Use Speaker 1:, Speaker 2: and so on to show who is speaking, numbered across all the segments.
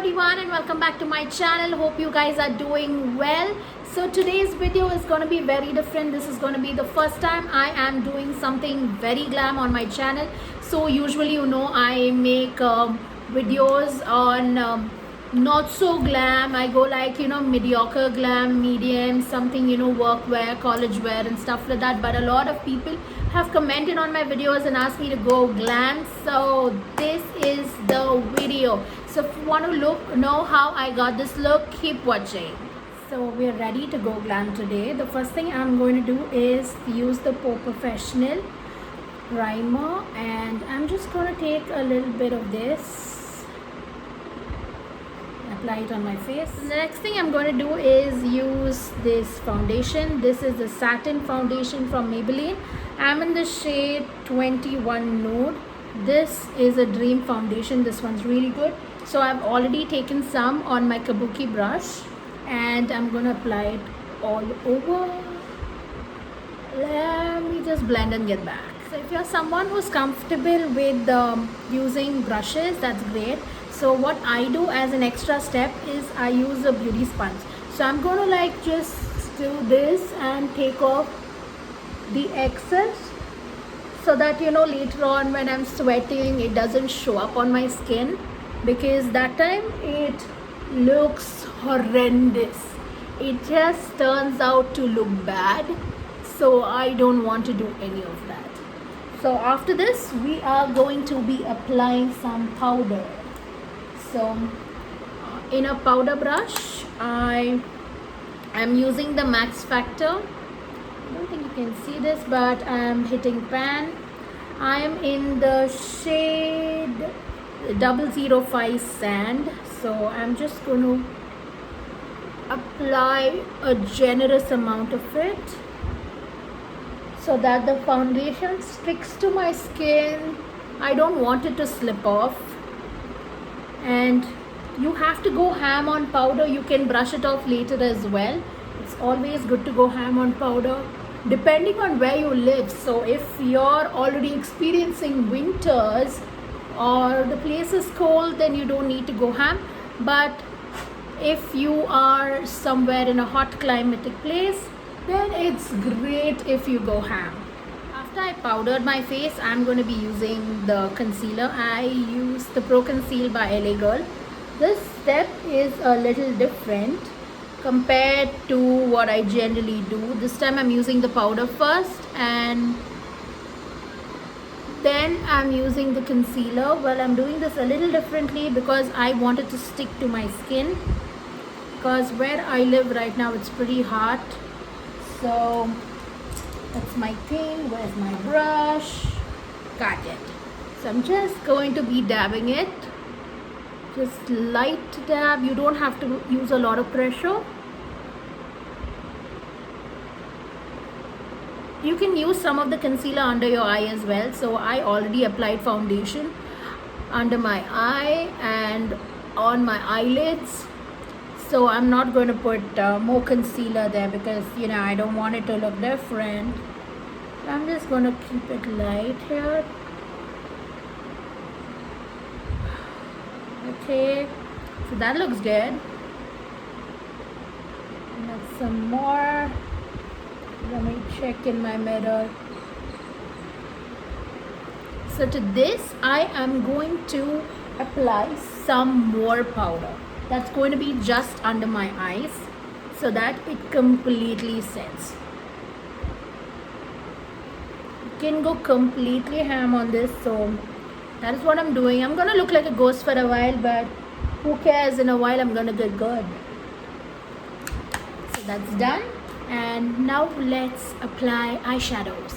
Speaker 1: everyone and welcome back to my channel. Hope you guys are doing well. So today's video is going to be very different. This is going to be the first time I am doing something very glam on my channel. So usually I make videos on not so glam. I go like mediocre glam, medium, something workwear, college wear and stuff like that. But a lot of people have commented on my videos and asked me to go glam, so this is the video. So if you want to know how I got this look, keep watching. So we're ready to go glam today. The first thing I'm going to do is use the Professional primer, and I'm just going to take a little bit of this, apply it on my face. The next thing I'm going to do is use this foundation. This is the satin foundation from Maybelline. I'm in the shade 21 Nude. This is a dream foundation. This one's really good. So I've already taken some on my kabuki brush and I'm going to apply it all over. Let me just blend and get back. So if you're someone who's comfortable with using brushes, that's great. So what I do as an extra step is I use a beauty sponge. So I'm going to just do this and take off the excess, so that later on when I'm sweating it doesn't show up on my skin, because that time it looks horrendous. It just turns out to look bad, so I don't want to do any of that. So after this we are going to be applying some powder. So in a powder brush I am using the Max Factor. I don't think you can see this, but I am hitting pan. I am in the shade 005 Sand. So I'm just going to apply a generous amount of it so that the foundation sticks to my skin. I don't want it to slip off. And you have to go ham on powder. You can brush it off later as well. It's always good to go ham on powder depending on where you live. So if you're already experiencing winters or the place is cold, then you don't need to go ham. But if you are somewhere in a hot climatic place, then it's great if you go ham. After I powdered my face, I'm going to be using the concealer. I use the Pro Conceal by LA Girl. This step is a little different compared to what I generally do. This time I'm using the powder first and then I'm using the concealer. Well, I'm doing this a little differently because I want it to stick to my skin, because where I live right now it's pretty hot. So that's my thing. Where's my brush? Got it. So I'm just going to be dabbing it. Just light dab. You don't have to use a lot of pressure. You can use some of the concealer under your eye as well. So I already applied foundation under my eye and on my eyelids. So I'm not going to put more concealer there because I don't want it to look different. I'm just going to keep it light here. Okay, so that looks good. Let's some more. Let me check in my mirror. So to this I am going to apply some more powder. That's going to be just under my eyes so that it completely sets. You can go completely ham on this. So that is what I'm doing. I'm going to look like a ghost for a while, but who cares? In a while I'm going to get good. So that's done. And now let's apply eyeshadows.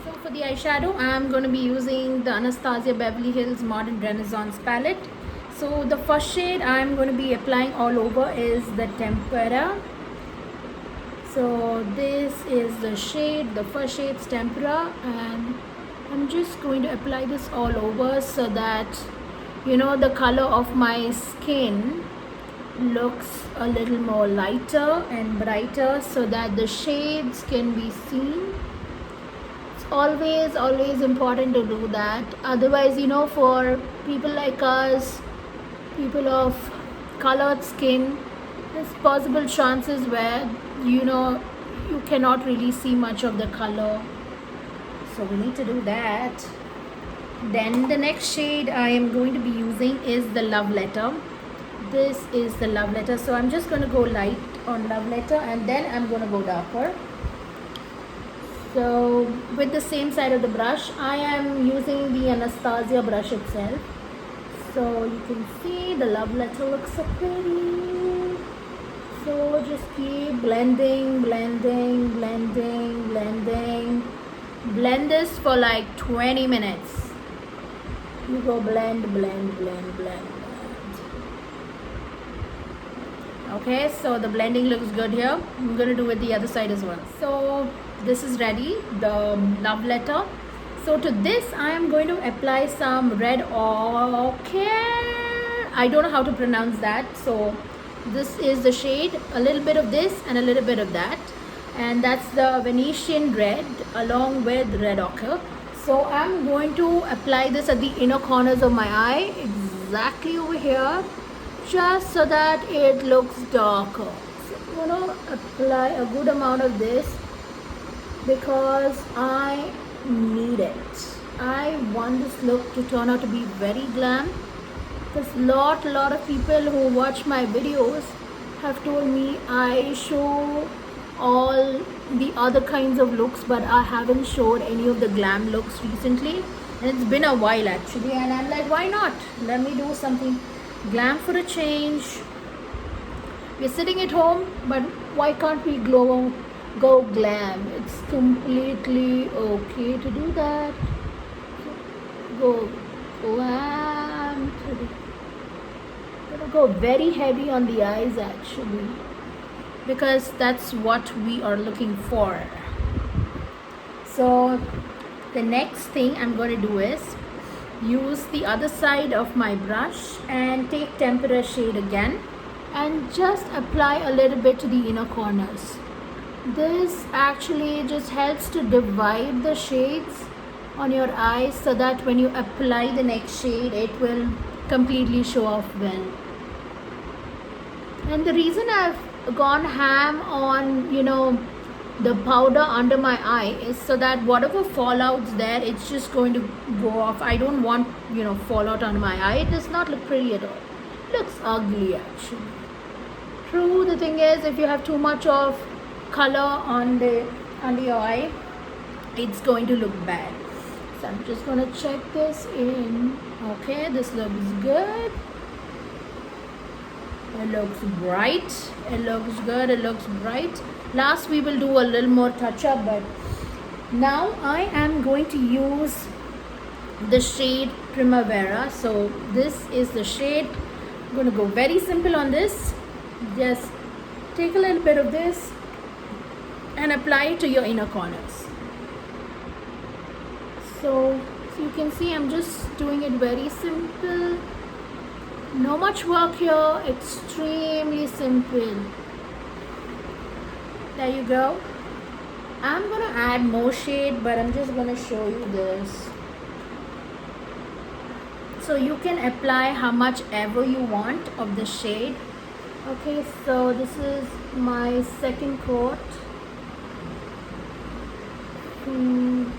Speaker 1: So for the eyeshadow, I'm going to be using the Anastasia Beverly Hills Modern Renaissance palette. So the first shade I'm going to be applying all over is the Tempera. So this is the shade, the first shade's Tempera, and I'm just going to apply this all over so that the color of my skin looks a little more lighter and brighter, so that the shades can be seen. It's always important to do that. Otherwise, for people like us, people of colored skin, there's possible chances where you cannot really see much of the color, so we need to do that. Then the next shade I am going to be using is the Love Letter. This is the Love Letter, so I'm just going to go light on Love Letter and then I'm going to go darker. So with the same side of the brush, I am using the Anastasia brush itself. So you can see the Love Letter looks so pretty. So just keep blending, blending, blending, blending. Blend this for like 20 minutes. You go blend, blend, blend, blend, blend. Okay, so the blending looks good here. I'm going to do it the other side as well. So this is ready, the Love Letter. So to this I am going to apply some red ochre. I don't know how to pronounce that. So this is the shade, a little bit of this and a little bit of that. And that's the Venetian red along with red ochre. So I'm going to apply this at the inner corners of my eye, exactly over here, just so that it looks darker. So I'm going to apply a good amount of this because I need it. I want this look to turn out to be very glam. Because lot of people who watch my videos have told me I show all the other kinds of looks, but I haven't showed any of the glam looks recently, and it's been a while actually, and I'm like, why not? Let me do something glam for a change. We're sitting at home, but why can't we go glam? It's completely okay to do that. Go glam. I'm gonna go very heavy on the eyes actually, because that's what we are looking for. So the next thing I'm going to do is use the other side of my brush and take tempera shade again and just apply a little bit to the inner corners. This actually just helps to divide the shades on your eyes so that when you apply the next shade it will completely show off well. And the reason I've gone ham on the powder under my eye is so that whatever fallouts there, it's just going to go off. I don't want fallout under my eye. It does not look pretty at all. It looks ugly actually. True, the thing is, if you have too much of color under your eye, it's going to look bad. So I'm just going to check this in. Okay, this looks good. It looks bright. It looks good. It looks bright. Last we will do a little more touch up, but now I am going to use the shade Primavera. So this is the shade. I'm going to go very simple on this. Just take a little bit of this and apply it to your inner corners. So you can see I'm just doing it very simple. No much work here, extremely simple. There you go. I'm going to add more shade, but I'm just going to show you this. So you can apply how much ever you want of the shade. Okay, so this is my second coat. You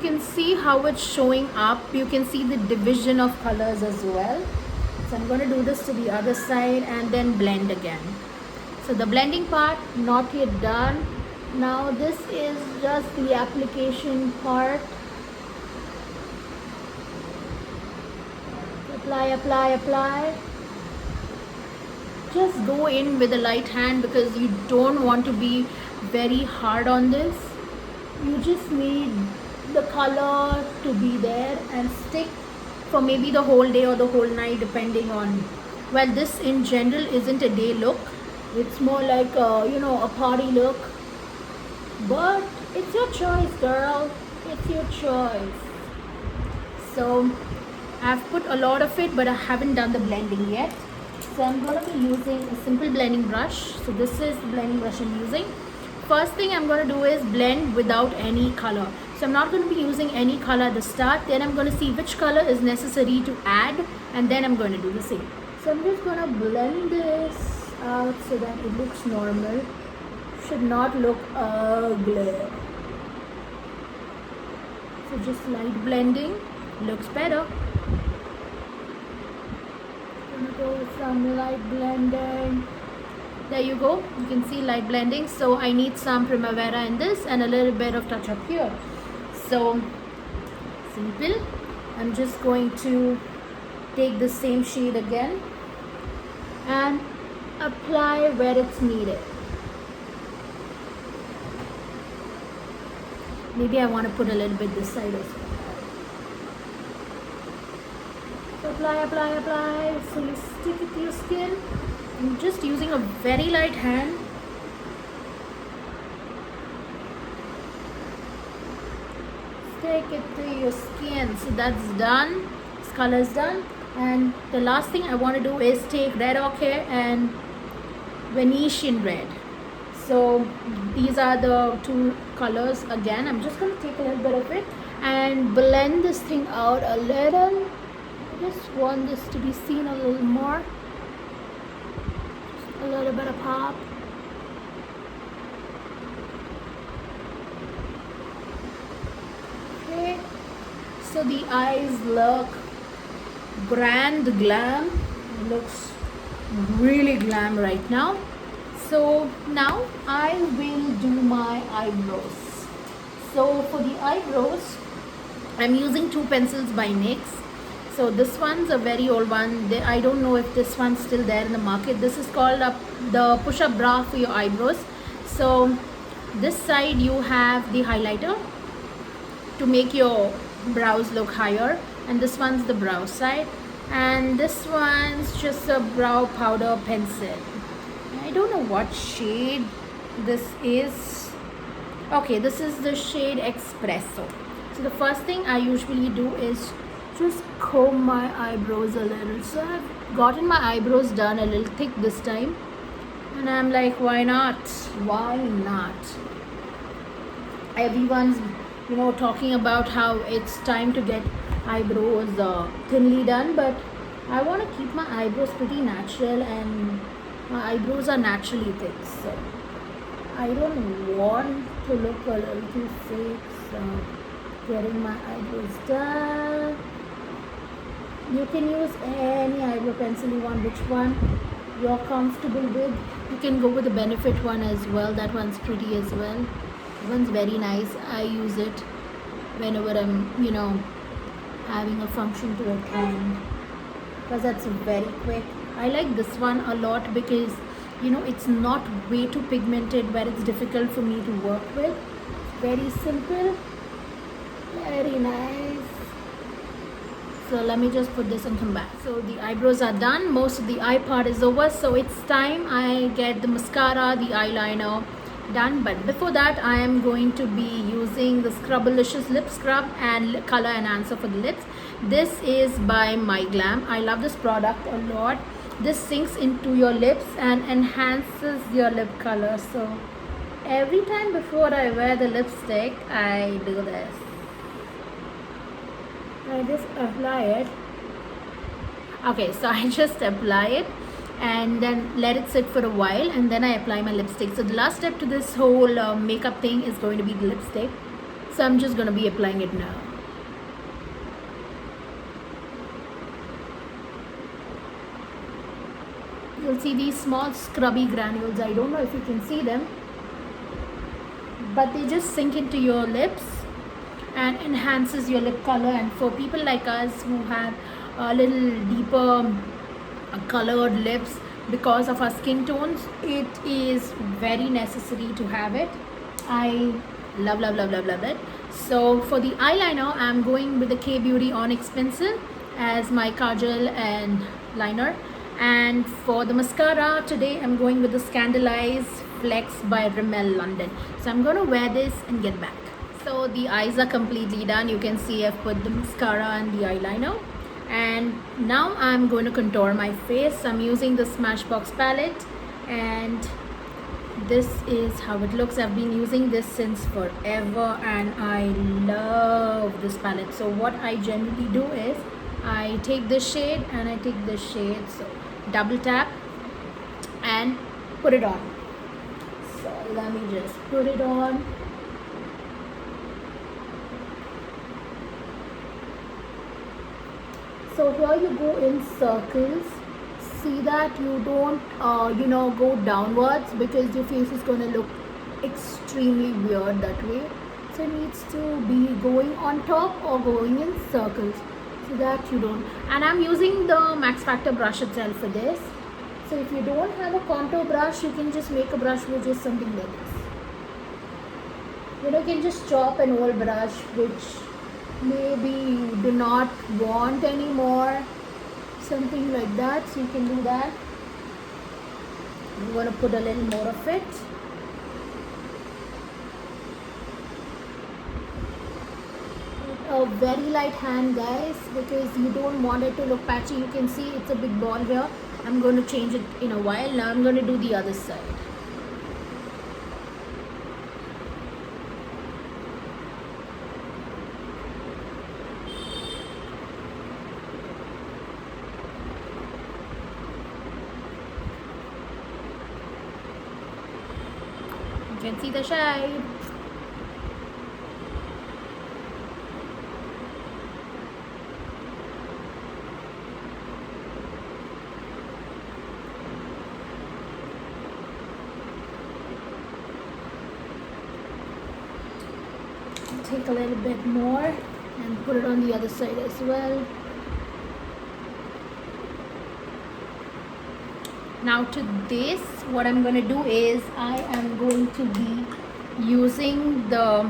Speaker 1: can see how it's showing up. You can see the division of colors as well. So I'm going to do this to the other side and then blend again. So the blending part not yet done. Now this is just the application part. Apply, apply, apply. Just go in with a light hand because you don't want to be very hard on this. You just need the color to be there and stick for maybe the whole day or the whole night, depending on, well, this in general isn't a day look. It's more like a party look, but it's your choice, girl. It's your choice. So I've put a lot of it, but I haven't done the blending yet. So I'm going to be using a simple blending brush. So this is the blending brush I'm using. First thing I'm going to do is blend without any color. So I'm not going to be using any color at the start. Then I'm going to see which color is necessary to add, and then I'm going to do the same. So I'm just gonna blend this out so that it looks normal. Should not look ugly. So just light blending looks better. Gonna go with some light blending. There you go, you can see light blending. So I need some Primavera in this and a little bit of touch up here. So simple. I'm just going to take the same shade again and apply where it's needed. Maybe I want to put a little bit this side as well. So apply. So you stick it to your skin. I'm just using a very light hand. Stick it to your skin. So that's done. This color is done. And the last thing I want to do is take red ochre and Venetian red. So these are the two colors. Again, I'm just going to take a little bit of it and blend this thing out a little. I just want this to be seen a little more. Just a little bit of pop. Okay. So the eyes look grand glam. It looks really glam right now. So now I will do my eyebrows. So for the eyebrows, I'm using two pencils by NYX. So this one's a very old one. I don't know if this one's still there in the market. This is called the push-up brow for your eyebrows. So this side you have the highlighter to make your brows look higher, and this one's the brow side, and this one's just a brow powder pencil. I don't know what shade this is. Okay, this is the shade Espresso. So the first thing I usually do is just comb my eyebrows a little. So I've gotten my eyebrows done a little thick this time, and I'm like, why not? Everyone's talking about how it's time to get eyebrows thinly done, but I want to keep my eyebrows pretty natural, and my eyebrows are naturally thick, so I don't want to look a little too fake. So getting my eyebrows done. You can use any eyebrow pencil you want, which one you're comfortable with. You can go with the Benefit one as well. That one's pretty as well. That one's very nice. I use it whenever I'm having a function to attend, because that's very quick. I like this one a lot because it's not way too pigmented where it's difficult for me to work with. Very simple, very nice. So let me just put this and come back. So the eyebrows are done. Most of the eye part is over. So it's time I get the mascara, the eyeliner done. But before that, I am going to be using the Scrubberlicious lip scrub and color enhancer for the lips. This is by MyGlam. I love this product a lot. This sinks into your lips and enhances your lip color. So every time before I wear the lipstick, I do this. I just apply it. Okay, so I just apply it and then let it sit for a while, and then I apply my lipstick. So the last step to this whole makeup thing is going to be the lipstick. So I'm just going to be applying it now. You'll see these small scrubby granules. I don't know if you can see them, but they just sink into your lips and enhances your lip color. And for people like us who have a little deeper colored lips because of our skin tones, it is very necessary to have it. I love it. So for the eyeliner, I'm going with the K Beauty Onyx pencil as my kajal and liner. And for the mascara today, I'm going with the Scandalize Flex by Rimmel London. So I'm going to wear this and get back. So the eyes are completely done. You can see I've put the mascara and the eyeliner. And now I'm going to contour my face. I'm using the Smashbox palette, and this is how it looks. I've been using this since forever and I love this palette. So what I generally do is I take this shade and I take this shade. So double tap and put it on. So let me just put it on. So here you go in circles. See that you don't go downwards, because your face is going to look extremely weird that way. So it needs to be going on top or going in circles, so that you don't. And I'm using the Max Factor brush itself for this. So if you don't have a contour brush, you can just make a brush with just something like this. You can just chop an old brush which maybe you do not want anymore, something like that. So you can do that. I'm going to put a little more of it. A very light hand, guys, because you don't want it to look patchy. You can see it's a big ball here. I'm going to change it in a while. Now I'm going to do the other side. You can see the shade. Take a little bit more and put it on the other side as well. Now to this, what I'm going to do is I am going to be using the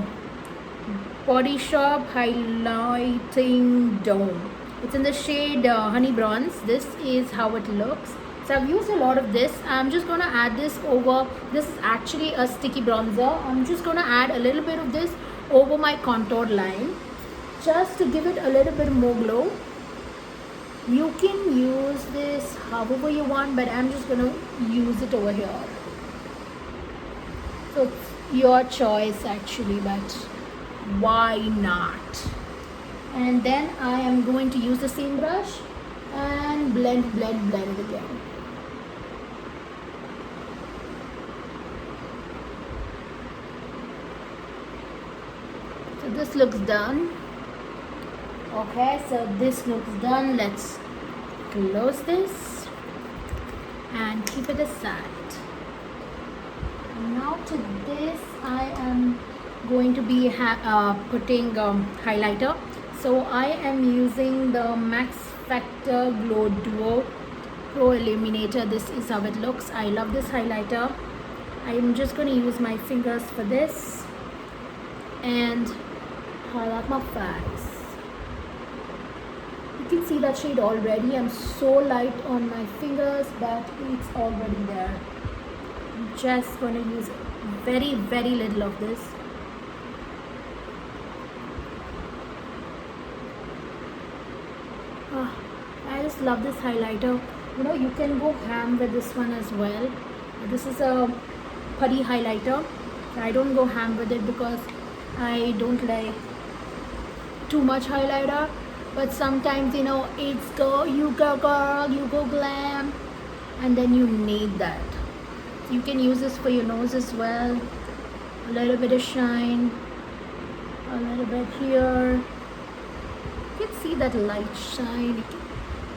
Speaker 1: Body Shop Highlighting Dome. It's in the shade Honey Bronze. This is how it looks. So I've used a lot of this. I'm just going to add this over. This is actually a sticky bronzer. I'm just going to add a little bit of this over my contour line, just to give it a little bit more glow. You can use this however you want, but I'm just going to use it over here. So it's your choice actually, but why not? And then I am going to use the same brush and blend it again. So this looks done. Okay, so this looks done. Let's close this and keep it aside. Now to this, I am going to be putting highlighter. So I am using the Max Factor Glow Duo Pro Illuminator. This is how it looks. I love this highlighter. I am just going to use my fingers for this and highlight my face. You can see that shade already. I'm so light on my fingers, but it's already there. I'm just going to use very little of this. I just love this highlighter. You can go ham with this one as well. This is a putty highlighter. I don't go ham with it because I don't like too much highlighter. But sometimes, it's you go girl, you go glam, and then you need that. You can use this for your nose as well. A little bit of shine, a little bit here. You can see that light shine. You can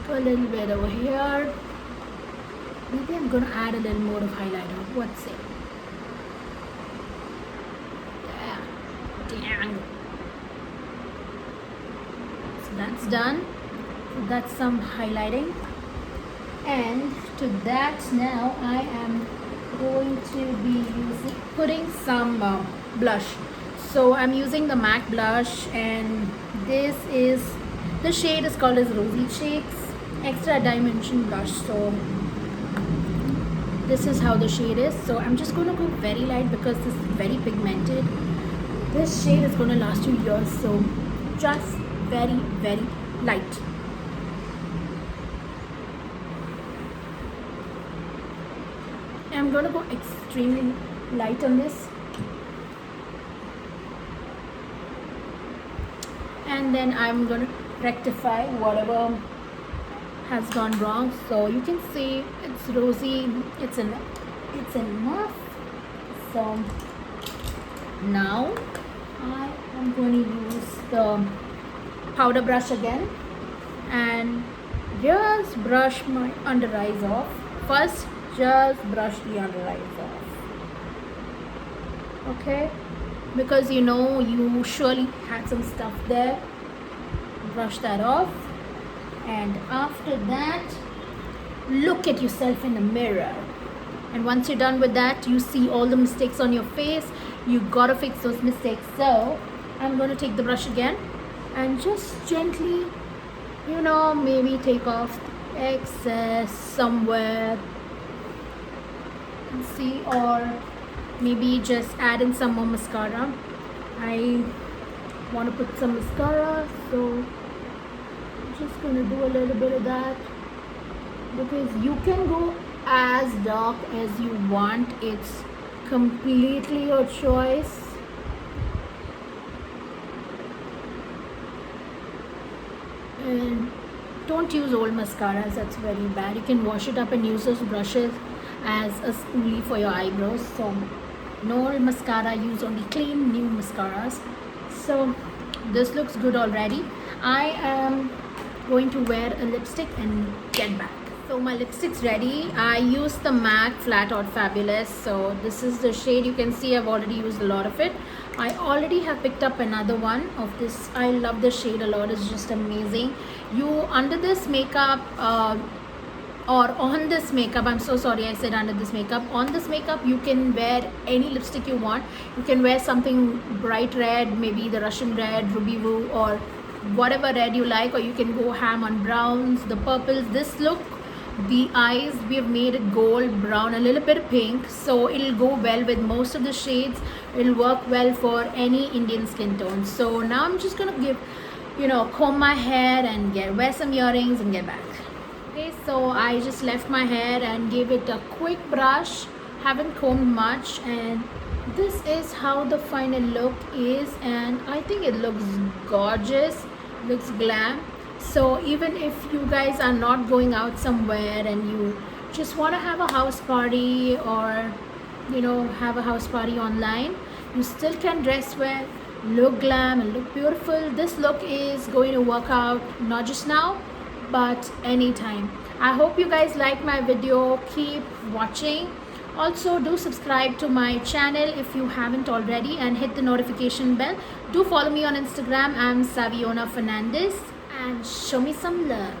Speaker 1: go a little bit over here. Maybe I'm going to add a little more of highlighter. What's it? Dang. So that's done. So that's some highlighting. And to that, now I am going to be putting some blush. So I'm using the MAC blush, and the shade is called as Rosy Cheeks Extra Dimension Blush. So this is how the shade is. So I'm just going to go very light because this is very pigmented. This shade is going to last you years, so just very light. I'm going to go extremely light on this, and then I'm going to rectify whatever has gone wrong. So you can see it's rosy, it's enough. So now I am going to use the powder brush again and just brush my under eyes off. First, just brush the under eyes off. Okay, because you know you surely had some stuff there. Brush that off, and after that, look at yourself in the mirror. And once you're done with that, you see all the mistakes on your face. You gotta fix those mistakes. So I'm going to take the brush again and just gently, you know, maybe take off excess somewhere, and see, or maybe just add in some more mascara. I want to put some mascara, so I'm just going to do a little bit of that, because you can go as dark as you want. It's completely your choice. And don't use old mascaras, that's very bad. You can wash it up and use those brushes as a spoolie for your eyebrows. So no old mascara, use only clean new mascaras. So this looks good already. I am going to wear a lipstick and get back. So my lipstick's ready. I used the MAC Flat Out Fabulous. So this is the shade. You can see I've already used a lot of it. I already have picked up another one of this. I love the shade a lot. It's just amazing. You under this makeup or on this makeup, I'm so sorry I said under this makeup, on this makeup you can wear any lipstick you want. You can wear something bright red, maybe the Russian red, Ruby Woo, or whatever red you like, or you can go ham on browns, the purples. This look, the eyes, we have made it gold, brown, a little bit of pink, so it'll go well with most of the shades. It'll work well for any Indian skin tone. So now I'm just gonna give, you know, comb my hair and wear some earrings and get back. Okay, so I just left my hair and gave it a quick brush, haven't combed much, and this is how the final look is. And I think it looks gorgeous, looks glam. So even if you guys are not going out somewhere and you just want to have a house party, or you know, have a house party online, you still can dress well, look glam and look beautiful. This look is going to work out not just now but anytime. I hope you guys like my video. Keep watching. Also do subscribe to my channel if you haven't already, and hit the notification bell. Do follow me on Instagram. I'm Saviona Fernandez, and show me some love.